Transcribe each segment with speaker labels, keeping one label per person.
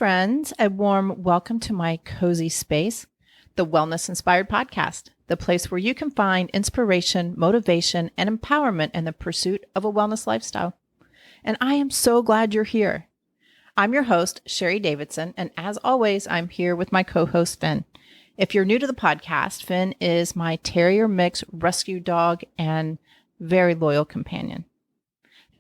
Speaker 1: friends. A warm welcome to my cozy space, the Wellness Inspired Podcast, the place where you can find inspiration, motivation, and empowerment in the pursuit of a wellness lifestyle. And I am so glad you're here. I'm your host, Sherry Davidson, and as always, I'm here with my co-host, Finn. If you're new to the podcast, Finn is my terrier mix rescue dog and very loyal companion.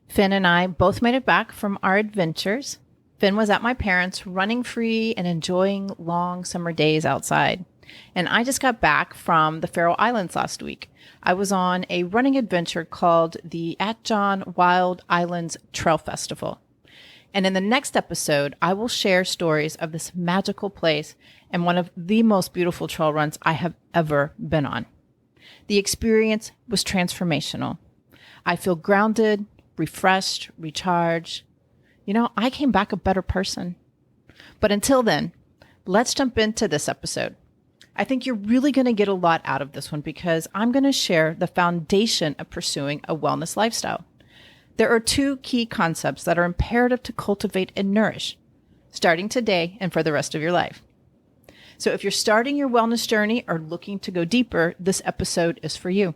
Speaker 1: Finn and I both made it back from our adventures. Finn was at my parents' running free and enjoying long summer days outside. And I just got back from the Faroe Islands last week. I was on a running adventure called the Atjahn Wild Islands Trail Festival. And in the next episode, I will share stories of this magical place and one of the most beautiful trail runs I have ever been on. The experience was transformational. I feel grounded, refreshed, recharged. I came back a better person. But until then, let's jump into this episode. I think you're really going to get a lot out of this one because I'm going to share the foundation of pursuing a wellness lifestyle. There are two key concepts that are imperative to cultivate and nourish, starting today and for the rest of your life. So if you're starting your wellness journey or looking to go deeper, this episode is for you.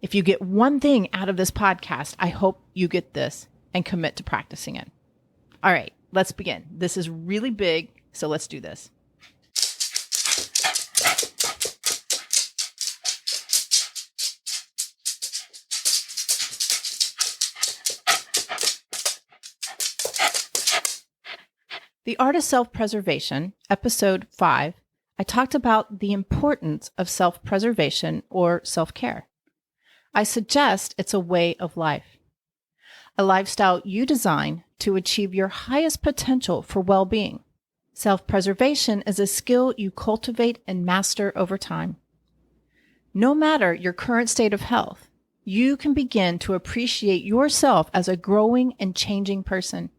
Speaker 1: If you get one thing out of this podcast, I hope you get this and commit to practicing it. All right, let's begin. This is really big, so let's do this. The Art of Self-Preservation, Episode 5, I talked about the importance of self-preservation or self-care. I suggest it's a way of life, a lifestyle you design to achieve your highest potential for well-being. Self-preservation is a skill you cultivate and master over time. No matter your current state of health, you can begin to appreciate yourself as a growing and changing person.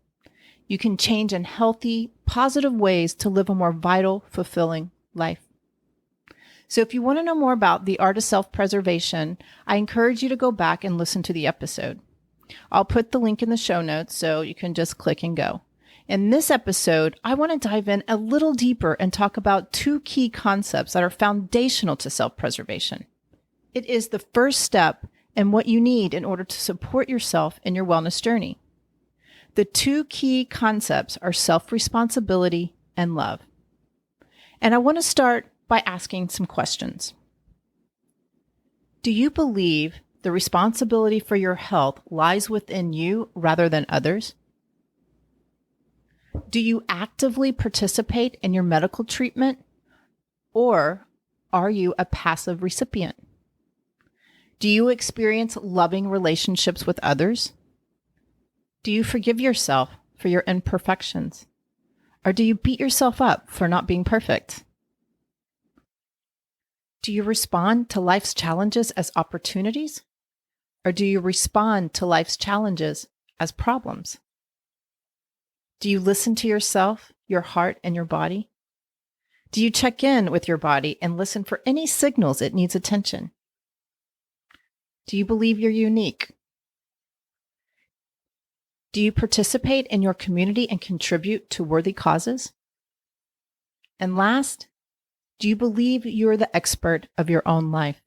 Speaker 1: You can change in healthy, positive ways to live a more vital, fulfilling life. So if you want to know more about the art of self-preservation, I encourage you to go back and listen to the episode. I'll put the link in the show notes so you can just click and go. In this episode, I want to dive in a little deeper and talk about two key concepts that are foundational to self-preservation. It is the first step and what you need in order to support yourself in your wellness journey. The two key concepts are self-responsibility and love. And I want to start by asking some questions. Do you believe the responsibility for your health lies within you rather than others? Do you actively participate in your medical treatment, or are you a passive recipient? Do you experience loving relationships with others? Do you forgive yourself for your imperfections? Or do you beat yourself up for not being perfect? Do you respond to life's challenges as opportunities? Or do you respond to life's challenges as problems? Do you listen to yourself, your heart, and your body? Do you check in with your body and listen for any signals it needs attention? Do you believe you're unique? Do you participate in your community and contribute to worthy causes? And last, do you believe you're the expert of your own life?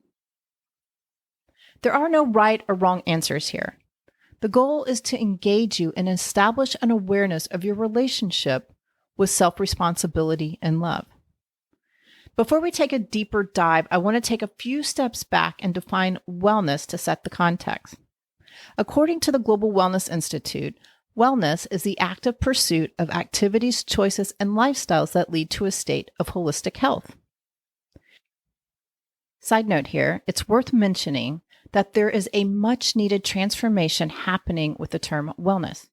Speaker 1: There are no right or wrong answers here. The goal is to engage you and establish an awareness of your relationship with self-responsibility and love. Before we take a deeper dive, I want to take a few steps back and define wellness to set the context. According to the Global Wellness Institute, wellness is the active pursuit of activities, choices, and lifestyles that lead to a state of holistic health. Side note here, it's worth mentioning that there is a much needed transformation happening with the term wellness.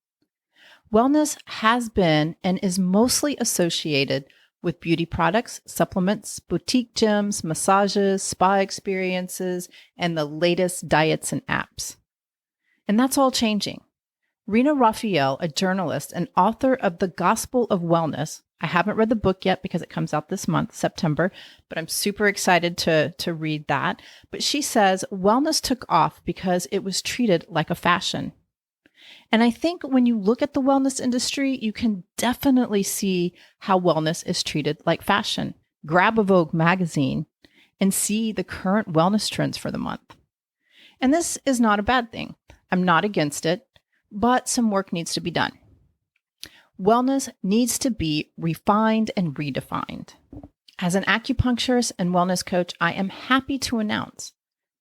Speaker 1: Wellness has been and is mostly associated with beauty products, supplements, boutique gyms, massages, spa experiences, and the latest diets and apps. And that's all changing. Rena Raphael, a journalist and author of The Gospel of Wellness, I haven't read the book yet because it comes out this month, September, but I'm super excited to read that. But she says wellness took off because it was treated like a fashion. And I think when you look at the wellness industry, you can definitely see how wellness is treated like fashion. Grab a Vogue magazine and see the current wellness trends for the month. And this is not a bad thing. I'm not against it, but some work needs to be done. Wellness needs to be refined and redefined. As an acupuncturist and wellness coach, I am happy to announce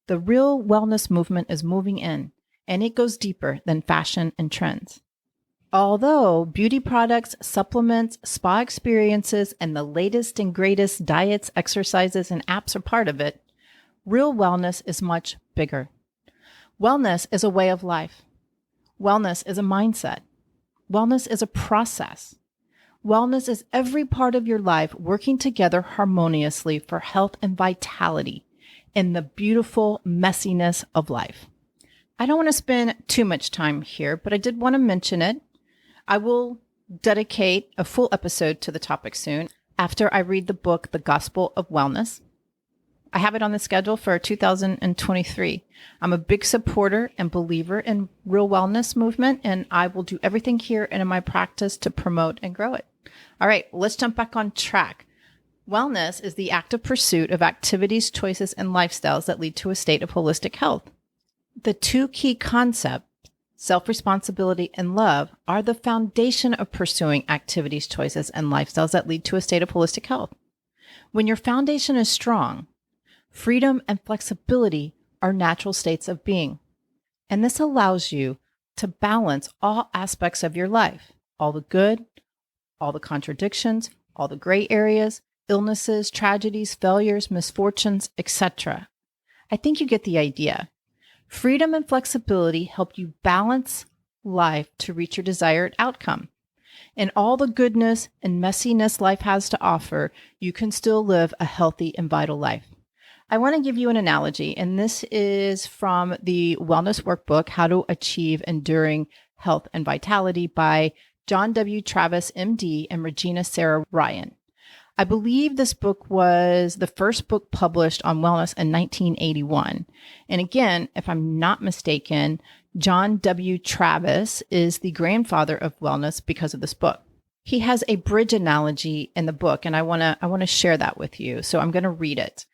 Speaker 1: the real wellness movement is moving in, and it goes deeper than fashion and trends. Although beauty products, supplements, spa experiences, and the latest and greatest diets, exercises, and apps are part of it, real wellness is much bigger. Wellness is a way of life. Wellness is a mindset. Wellness is a process. Wellness is every part of your life working together harmoniously for health and vitality in the beautiful messiness of life. I don't want to spend too much time here, but I did want to mention it. I will dedicate a full episode to the topic soon after I read the book, The Gospel of Wellness. I have it on the schedule for 2023. I'm a big supporter and believer in real wellness movement, and I will do everything here and in my practice to promote and grow it. All right, let's jump back on track. Wellness is the active pursuit of activities, choices, and lifestyles that lead to a state of holistic health. The two key concepts, self-responsibility and love, are the foundation of pursuing activities, choices, and lifestyles that lead to a state of holistic health. When your foundation is strong, freedom and flexibility are natural states of being. And this allows you to balance all aspects of your life, all the good, all the contradictions, all the gray areas, illnesses, tragedies, failures, misfortunes, etc. I think you get the idea. Freedom and flexibility help you balance life to reach your desired outcome. And all the goodness and messiness life has to offer, you can still live a healthy and vital life. I want to give you an analogy, and this is from the Wellness Workbook, How to Achieve Enduring Health and Vitality by John W. Travis, MD, and Regina Sarah Ryan. I believe this book was the first book published on wellness in 1981. And again, if I'm not mistaken, John W. Travis is the grandfather of wellness because of this book. He has a bridge analogy in the book, and I want to share that with you. So I'm going to read it.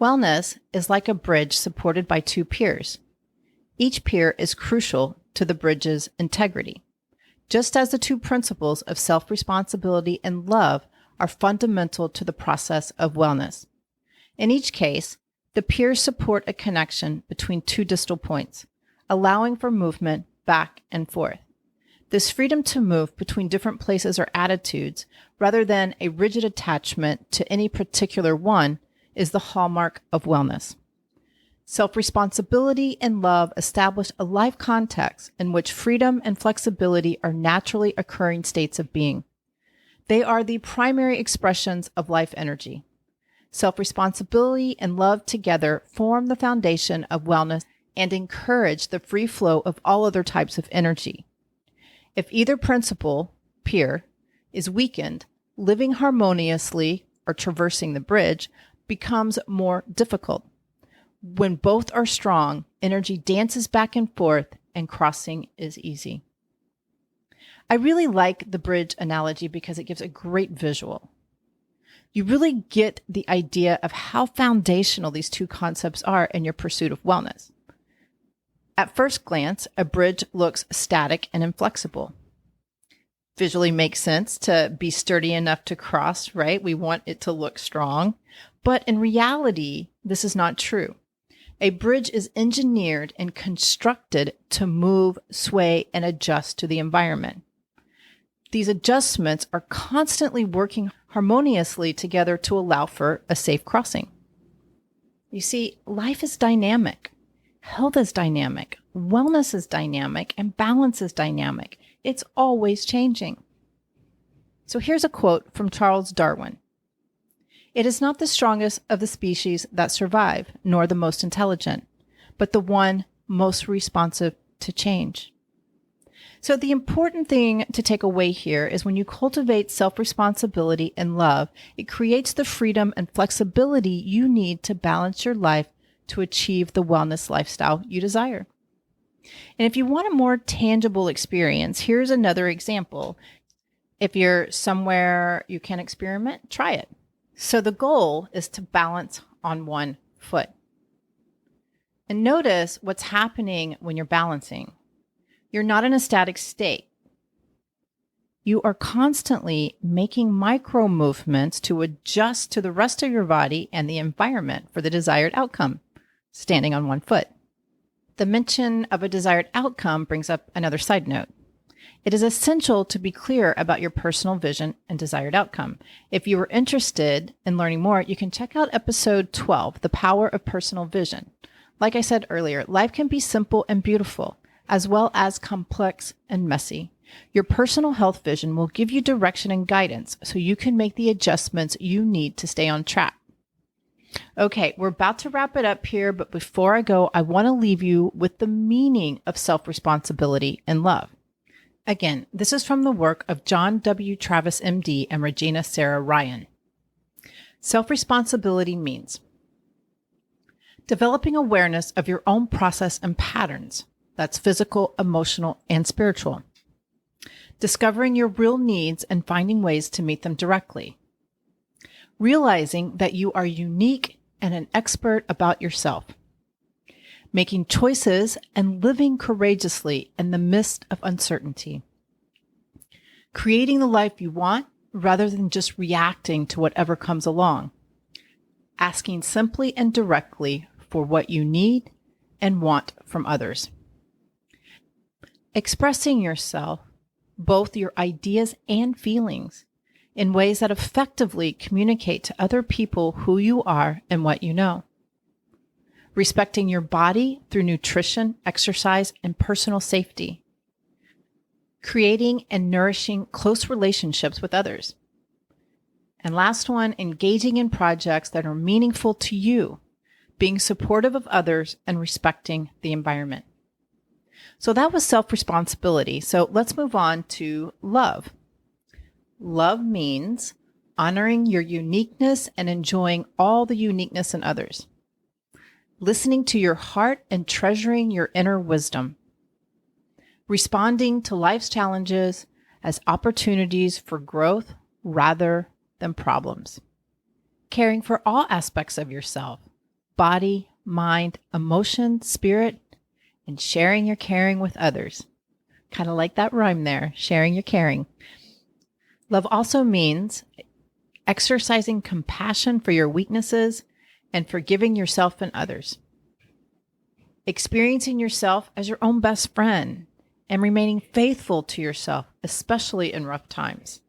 Speaker 1: Wellness is like a bridge supported by two piers. Each pier is crucial to the bridge's integrity. Just as the two principles of self-responsibility and love are fundamental to the process of wellness. In each case, the piers support a connection between two distal points, allowing for movement back and forth. This freedom to move between different places or attitudes, rather than a rigid attachment to any particular one, is the hallmark of wellness. Self-responsibility and love establish a life context in which freedom and flexibility are naturally occurring states of being. They are the primary expressions of life energy. Self-responsibility and love together form the foundation of wellness and encourage the free flow of all other types of energy. If either principle, pier, is weakened, living harmoniously or traversing the bridge becomes more difficult. When both are strong, energy dances back and forth and crossing is easy. I really like the bridge analogy because it gives a great visual. You really get the idea of how foundational these two concepts are in your pursuit of wellness. At first glance, a bridge looks static and inflexible. Visually makes sense to be sturdy enough to cross, right? We want it to look strong. But in reality, this is not true. A bridge is engineered and constructed to move, sway, and adjust to the environment. These adjustments are constantly working harmoniously together to allow for a safe crossing. You see, life is dynamic. Health is dynamic. Wellness is dynamic, and balance is dynamic. It's always changing. So here's a quote from Charles Darwin. "It is not the strongest of the species that survive, nor the most intelligent, but the one most responsive to change." So the important thing to take away here is when you cultivate self-responsibility and love, it creates the freedom and flexibility you need to balance your life to achieve the wellness lifestyle you desire. And if you want a more tangible experience, here's another example. If you're somewhere you can experiment, try it. So the goal is to balance on one foot. And notice what's happening when you're balancing. You're not in a static state. You are constantly making micro movements to adjust to the rest of your body and the environment for the desired outcome, standing on one foot. The mention of a desired outcome brings up another side note. It is essential to be clear about your personal vision and desired outcome. If you are interested in learning more, you can check out episode 12, The Power of Personal Vision. Like I said earlier, life can be simple and beautiful, as well as complex and messy. Your personal health vision will give you direction and guidance so you can make the adjustments you need to stay on track. Okay, we're about to wrap it up here, but before I go, I want to leave you with the meaning of self-responsibility and love. Again, this is from the work of John W. Travis, MD, and Regina Sarah Ryan. Self-responsibility means developing awareness of your own process and patterns. That's physical, emotional, and spiritual. Discovering your real needs and finding ways to meet them directly. Realizing that you are unique and an expert about yourself. Making choices and living courageously in the midst of uncertainty. Creating the life you want rather than just reacting to whatever comes along. Asking simply and directly for what you need and want from others. Expressing yourself, both your ideas and feelings, in ways that effectively communicate to other people who you are and what you know. Respecting your body through nutrition, exercise, and personal safety. Creating and nourishing close relationships with others. And last one, engaging in projects that are meaningful to you, being supportive of others and respecting the environment. So that was self-responsibility. So let's move on to love. Love means honoring your uniqueness and enjoying all the uniqueness in others. Listening to your heart and treasuring your inner wisdom. Responding to life's challenges as opportunities for growth rather than problems. Caring for all aspects of yourself, body, mind, emotion, spirit, and sharing your caring with others. Kind of like that rhyme there, sharing your caring. Love also means exercising compassion for your weaknesses and forgiving yourself and others. Experiencing yourself as your own best friend and remaining faithful to yourself, especially in rough times.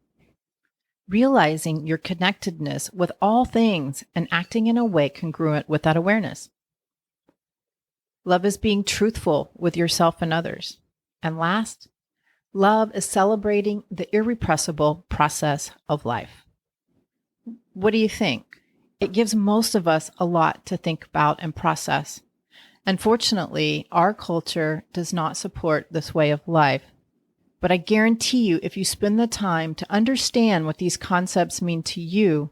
Speaker 1: Realizing your connectedness with all things and acting in a way congruent with that awareness. Love is being truthful with yourself and others. And last, love is celebrating the irrepressible process of life. What do you think? It gives most of us a lot to think about and process. Unfortunately, our culture does not support this way of life. But I guarantee you, if you spend the time to understand what these concepts mean to you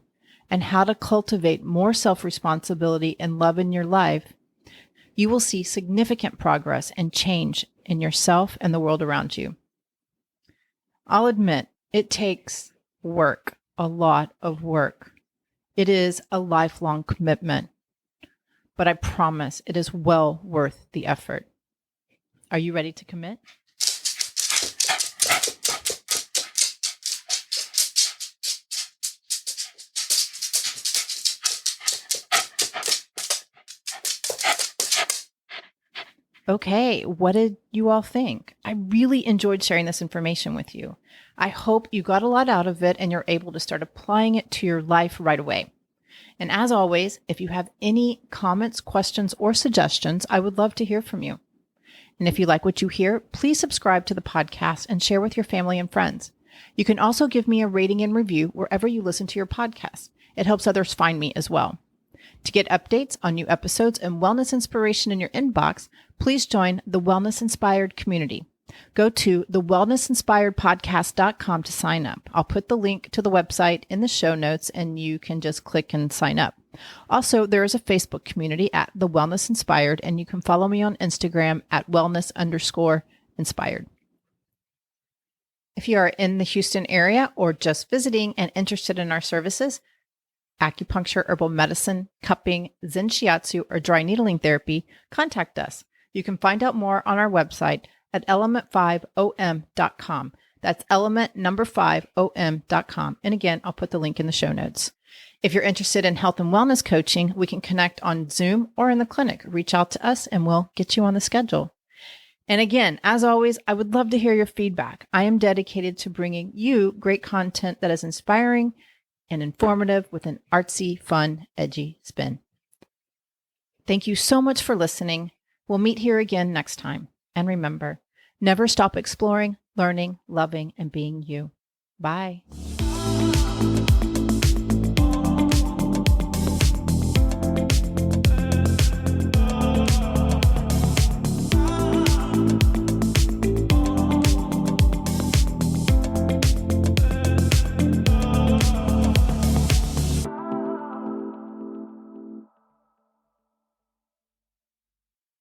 Speaker 1: and how to cultivate more self-responsibility and love in your life, you will see significant progress and change in yourself and the world around you. I'll admit, it takes work, a lot of work. It is a lifelong commitment, but I promise it is well worth the effort. Are you ready to commit? Okay, what did you all think? I really enjoyed sharing this information with you. I hope you got a lot out of it and you're able to start applying it to your life right away. And as always, if you have any comments, questions, or suggestions, I would love to hear from you. And if you like what you hear, please subscribe to the podcast and share with your family and friends. You can also give me a rating and review wherever you listen to your podcast. It helps others find me as well. To get updates on new episodes and wellness inspiration in your inbox, please join the Wellness Inspired community. Go to thewellnessinspiredpodcast.com to sign up. I'll put the link to the website in the show notes and you can just click and sign up. Also, there is a Facebook community at The Wellness Inspired, and you can follow me on Instagram at wellness_inspired. If you are in the Houston area or just visiting and interested in our services, acupuncture, herbal medicine, cupping, Zen Shiatsu, or dry needling therapy, contact us. You can find out more on our website at element5om.com. That's element5om.com. And again, I'll put the link in the show notes. If you're interested in health and wellness coaching, we can connect on Zoom or in the clinic. Reach out to us and we'll get you on the schedule. And again, as always, I would love to hear your feedback. I am dedicated to bringing you great content that is inspiring and informative with an artsy, fun, edgy spin. Thank you so much for listening. We'll meet here again next time. And remember, never stop exploring, learning, loving, and being you. Bye.